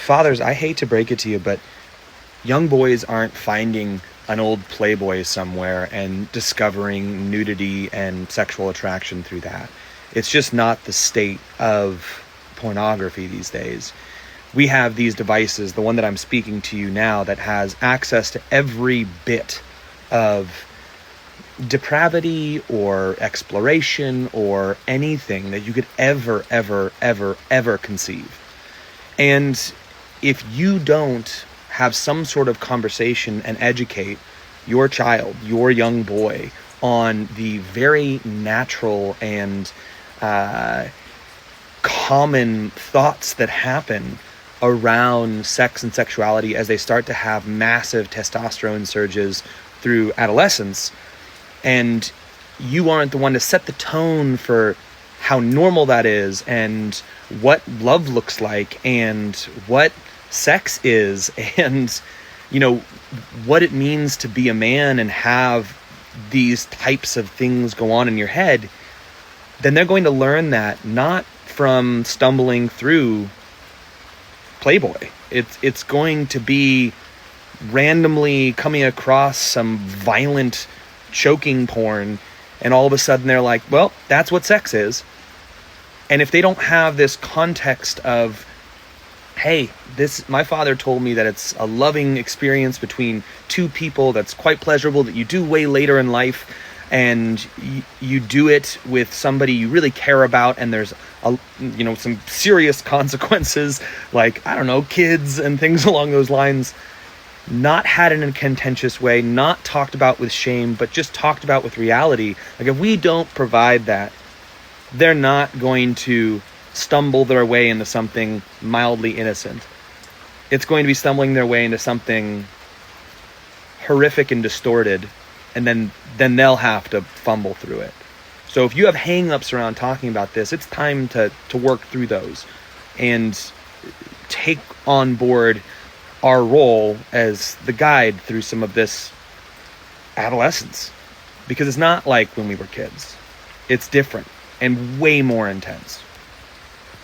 fathers, I hate to break it to you, but young boys aren't finding an old Playboy somewhere and discovering nudity and sexual attraction through that. It's just not the state of pornography these days. We have these devices, the one that I'm speaking to you now, that has access to every bit of depravity or exploration or anything that you could ever conceive. And if you don't have some sort of conversation and educate your child, your young boy, on the very natural and common thoughts that happen around sex and sexuality as they start to have massive testosterone surges through adolescence, and you aren't the one to set the tone for how normal that is and what love looks like and what sex is and, you know, what it means to be a man and have these types of things go on in your head, then they're going to learn that not from stumbling through Playboy. It's going to be randomly coming across some violent choking porn, and all of a sudden they're like, well, that's what sex is. And if they don't have this context of, hey, my father told me that it's a loving experience between two people that's quite pleasurable, that you do way later in life, and you do it with somebody you really care about, and there's some serious consequences, like, I don't know, kids and things along those lines. Not had in a contentious way, not talked about with shame, but just talked about with reality. Like, if we don't provide that, they're not going to stumble their way into something mildly innocent. It's going to be stumbling their way into something horrific and distorted, and then they'll have to fumble through it. So if you have hang-ups around talking about this, it's time to work through those and take on board our role as the guide through some of this adolescence. Because it's not like when we were kids. It's different and way more intense.